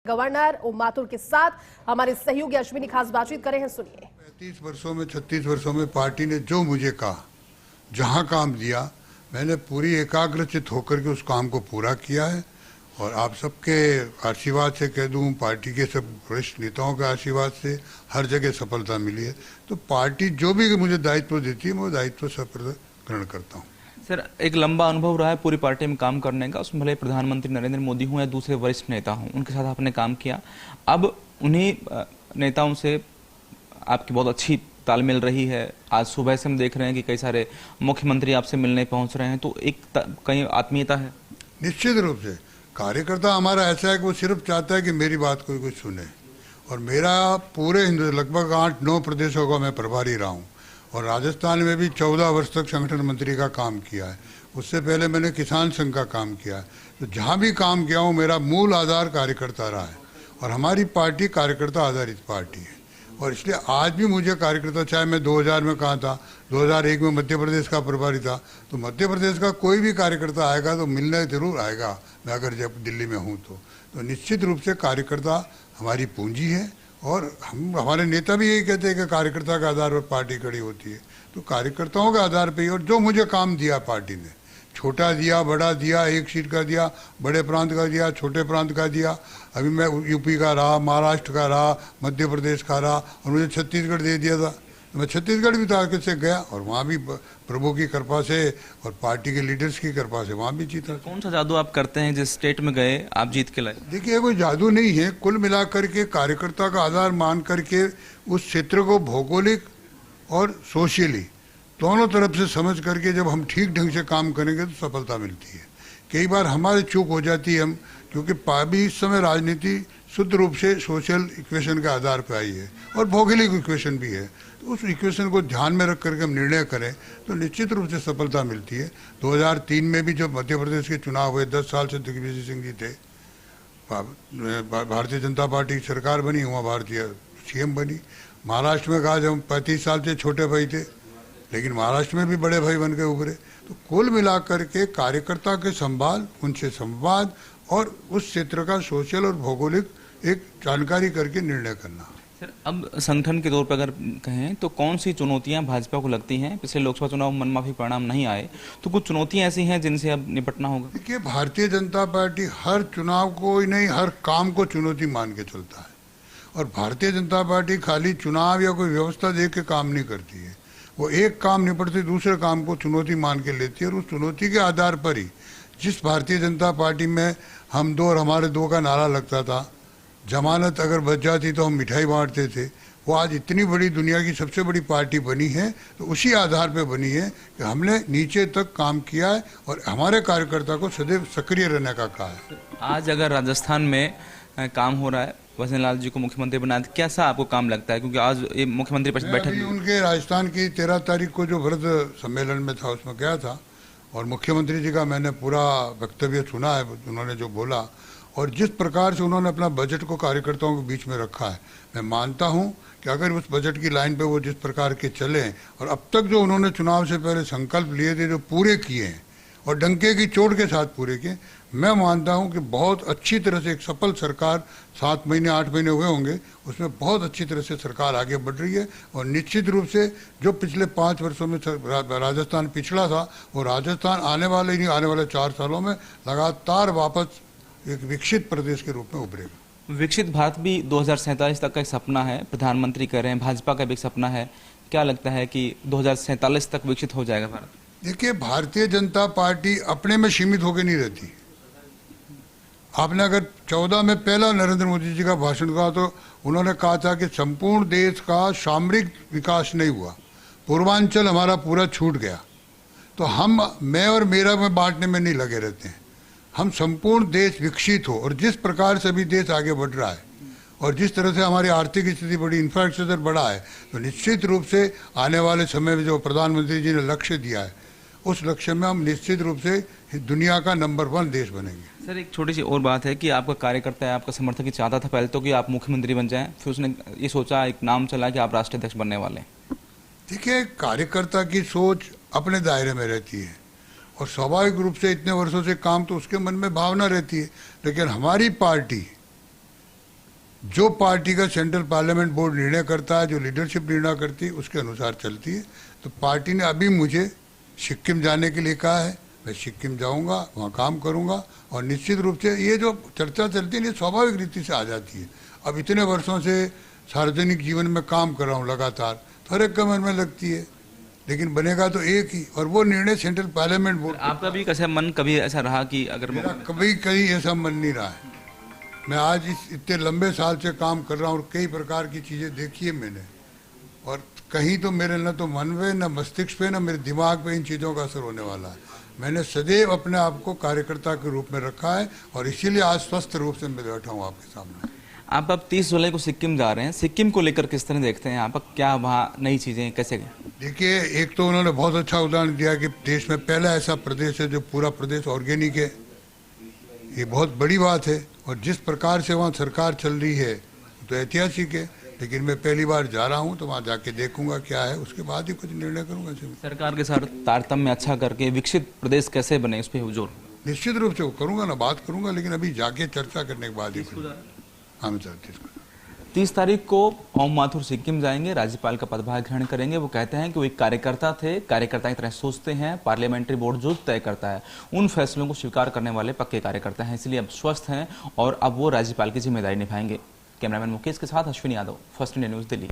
Governor Om Mathur के साथ हमारे सहयोगी अश्विनी खास बातचीत करे हैं, सुनिए। 35 वर्षों में 36 वर्षों में पार्टी ने जो मुझे कहा, जहां काम दिया, मैंने पूरी एकाग्रचित होकर के उस काम को पूरा किया है। और आप सबके आशीर्वाद से कह दूं, पार्टी के सब वरिष्ठ नेताओं के आशीर्वाद से हर जगह सफलता मिली है। तो पार्टी जो भी मुझे दायित्व देती है, मैं वो दायित्व सफल ग्रहण करता हूँ। सर, एक लंबा अनुभव रहा है पूरी पार्टी में काम करने का, उसमें भले प्रधानमंत्री नरेंद्र मोदी हों या दूसरे वरिष्ठ नेता हों, उनके साथ आपने काम किया। अब उन्हीं नेताओं से आपकी बहुत अच्छी तालमेल रही है। आज सुबह से हम देख रहे हैं कि कई सारे मुख्यमंत्री आपसे मिलने पहुंच रहे हैं, तो एक कहीं आत्मीयता है। निश्चित रूप से कार्यकर्ता हमारा ऐसा है कि वो सिर्फ चाहता है कि मेरी बात कोई सुने। और मेरा पूरे लगभग 8-9 प्रदेशों का मैं प्रभारी रहा हूँ और राजस्थान में भी 14 वर्ष तक संगठन मंत्री का काम किया है। उससे पहले मैंने किसान संघ का काम किया है। तो जहाँ भी काम किया हूँ, मेरा मूल आधार कार्यकर्ता रहा है और हमारी पार्टी कार्यकर्ता आधारित पार्टी है। और इसलिए आज भी मुझे कार्यकर्ता, चाहे मैं 2000 में कहा था, 2001 में मध्य प्रदेश का प्रभारी था, तो मध्य प्रदेश का कोई भी कार्यकर्ता आएगा तो मिलने जरूर आएगा, मैं अगर जब दिल्ली में हूँ तो निश्चित रूप से कार्यकर्ता हमारी पूंजी है। और हमारे नेता भी यही कहते हैं कि कार्यकर्ता के आधार पर पार्टी खड़ी होती है। तो कार्यकर्ताओं के आधार पर ही, और जो मुझे काम दिया पार्टी ने, छोटा दिया, बड़ा दिया, एक सीट का दिया, बड़े प्रांत का दिया, छोटे प्रांत का दिया, अभी मैं यूपी का रहा, महाराष्ट्र का रहा, मध्य प्रदेश का रहा, और मुझे छत्तीसगढ़ दे दिया था। तो मैं छत्तीसगढ़ भी ताकत से गया और वहाँ भी प्रभु की कृपा से और पार्टी के लीडर्स की कृपा से वहाँ भी जीता। कौन सा जादू आप करते हैं जिस स्टेट में गए आप जीत के लाए? देखिए, कोई जादू नहीं है। कुल मिलाकर के कार्यकर्ता का आधार मान करके उस क्षेत्र को भौगोलिक और सोशली दोनों तरफ से समझ करके जब हम ठीक ढंग से काम करेंगे तो सफलता मिलती है। कई बार हमारी चूक हो जाती है, हम क्योंकि भी इस समय राजनीति शुद्ध रूप से सोशल इक्वेशन के आधार पर आई है और भौगोलिक इक्वेशन भी है। तो उस इक्वेशन को ध्यान में रख करके हम निर्णय करें तो निश्चित रूप से सफलता मिलती है। 2003 में भी जब मध्य प्रदेश के चुनाव हुए, 10 साल से दिग्विजय सिंह जी थे, भारतीय जनता पार्टी की सरकार बनी, वहाँ भारतीय सीएम बनी। महाराष्ट्र में कहा जब हम 35 साल से छोटे भाई थे, लेकिन महाराष्ट्र में भी बड़े भाई बन के उभरे। तो कुल मिलाकर के कार्यकर्ता के संभाल, उनसे संवाद और उस क्षेत्र का सोशल और भौगोलिक एक जानकारी करके निर्णय करना। सर, अब संगठन के तौर पर अगर कहें तो कौन सी चुनौतियां भाजपा को लगती हैं? पिछले लोकसभा चुनाव में मनमाफी परिणाम नहीं आए, तो कुछ चुनौतियां ऐसी हैं जिनसे अब निपटना होगा। देखिए, भारतीय जनता पार्टी हर चुनाव को ही नहीं, हर काम को चुनौती मान के चलता है। और भारतीय जनता पार्टी खाली चुनाव या कोई व्यवस्था देख के काम नहीं करती है। वो एक काम निपटती दूसरे काम को चुनौती मान के लेती है और उस चुनौती के आधार पर ही, जिस भारतीय जनता पार्टी में हम दो और हमारे दो का नारा लगता था, जमानत अगर बच जाती तो हम मिठाई बांटते थे, वो आज इतनी बड़ी दुनिया की सबसे बड़ी पार्टी बनी है। तो उसी आधार पर बनी है कि हमने नीचे तक काम किया है और हमारे कार्यकर्ता को सदैव सक्रिय रहने का कहा है। आज अगर राजस्थान में काम हो रहा है, भजन लाल जी को मुख्यमंत्री बनाया, कैसा आपको काम लगता है? क्योंकि आज ये मुख्यमंत्री परिषद बैठक उनके राजस्थान की 13 तारीख को जो वृद्ध सम्मेलन में था उसमें गया था और मुख्यमंत्री जी का मैंने पूरा वक्तव्य सुना है, उन्होंने जो बोला और जिस प्रकार से उन्होंने अपना बजट को कार्यकर्ताओं के बीच में रखा है, मैं मानता हूं कि अगर उस बजट की लाइन पे वो जिस प्रकार के चले और अब तक जो उन्होंने चुनाव से पहले संकल्प लिए थे, जो पूरे किए हैं और डंके की चोट के साथ पूरे किए, मैं मानता हूं कि बहुत अच्छी तरह से एक सफल सरकार 7 महीने 8 महीने हुए होंगे, उसमें बहुत अच्छी तरह से सरकार आगे बढ़ रही है। और निश्चित रूप से जो पिछले 5 वर्षों में राजस्थान पिछड़ा था, वो राजस्थान आने वाले 4 सालों में लगातार वापस एक विकसित प्रदेश के रूप में उभरेगा। विकसित भारत भी 2047 तक का एक सपना है, प्रधानमंत्री कह रहे हैं, भाजपा का भी एक सपना है। क्या लगता है कि 2047 तक विकसित हो जाएगा भारत? देखिए, भारतीय जनता पार्टी अपने में सीमित होकर नहीं रहती। आपने अगर 14 में पहला नरेंद्र मोदी जी का भाषण कहा तो उन्होंने कहा था कि संपूर्ण देश का सामरिक विकास नहीं हुआ, पूर्वांचल हमारा पूरा छूट गया। तो मैं और मेरा में बांटने में नहीं लगे रहते हैं। हम संपूर्ण देश विकसित हो, और जिस प्रकार से भी देश आगे बढ़ रहा है और जिस तरह से हमारी आर्थिक स्थिति बड़ी, इंफ्रास्ट्रक्चर बढ़ा है, तो निश्चित रूप से आने वाले समय में जो प्रधानमंत्री जी ने लक्ष्य दिया है, उस लक्ष्य में हम निश्चित रूप से दुनिया का नंबर 1 देश बनेंगे। सर, एक छोटी सी और बात है कि आपका कार्यकर्ता है, आपका समर्थक ही चाहता था पहले तो कि आप मुख्यमंत्री बन जाएं, फिर उसने ये सोचा, एक नाम चला कि आप राष्ट्रीय अध्यक्ष बनने वाले हैं। देखिए, कार्यकर्ता की सोच अपने दायरे में रहती है और स्वाभाविक रूप से इतने वर्षों से काम तो उसके मन में भावना रहती है। लेकिन हमारी पार्टी जो पार्टी का सेंट्रल पार्लियामेंट बोर्ड निर्णय करता है, जो लीडरशिप निर्णय करती है, उसके अनुसार चलती है। तो पार्टी ने अभी मुझे सिक्किम जाने के लिए कहा है, मैं सिक्किम जाऊंगा, वहाँ काम करूंगा और निश्चित रूप से ये जो चर्चा चलती है ये स्वाभाविक रीति से आ जाती है। अब इतने वर्षों से सार्वजनिक जीवन में काम कर रहा हूँ लगातार, तो हर एक का मन में लगती है, लेकिन बनेगा तो एक ही, और वो निर्णय सेंट्रल पार्लियामेंट बोर्ड। आपका भी कैसा मन कभी ऐसा रहा कि अगर मेरा कभी कहीं ऐसा मन नहीं रहा है। मैं आज इतने लंबे साल से काम कर रहा हूँ और कई प्रकार की चीज़ें देखी है मैंने, और कहीं तो मेरे न तो मन पे न मस्तिष्क पे न मेरे दिमाग पे इन चीज़ों का असर होने वाला है। मैंने सदैव अपने आप को कार्यकर्ता के रूप में रखा है और इसीलिए आज स्वस्थ रूप से मैं बैठा हूँ आपके सामने। आप अब 30 जुलाई को सिक्किम जा रहे हैं, सिक्किम को लेकर किस तरह देखते हैं आप, क्या वहाँ नई चीजें कैसे? देखिए, एक तो उन्होंने बहुत अच्छा उदाहरण दिया कि देश में पहला ऐसा प्रदेश है जो पूरा प्रदेश ऑर्गेनिक है, ये बहुत बड़ी बात है। और जिस प्रकार से वहाँ सरकार चल रही है तो ऐतिहासिक है, लेकिन मैं पहली बार जा रहा हूँ तो वहाँ जाके देखूंगा क्या है, उसके बाद ही कुछ निर्णय करूंगा। सरकार के साथ तारतम्य अच्छा करके विकसित प्रदेश कैसे बने, इस पर जोर निश्चित रूप से वो करूंगा ना, बात करूंगा, लेकिन अभी जाके चर्चा करने के बाद ही। हाँ सर, 30 तारीख को ओम माथुर सिक्किम जाएंगे, राज्यपाल का पदभार ग्रहण करेंगे। वो कहते हैं कि वो एक कार्यकर्ता थे, कार्यकर्ता की तरह सोचते हैं, पार्लियामेंट्री बोर्ड जो तय करता है उन फैसलों को स्वीकार करने वाले पक्के कार्यकर्ता हैं, इसलिए अब स्वस्थ हैं और अब वो राज्यपाल की जिम्मेदारी निभाएंगे। कैमरामैन मुकेश के साथ Ashwini Yadav, first India news, Delhi.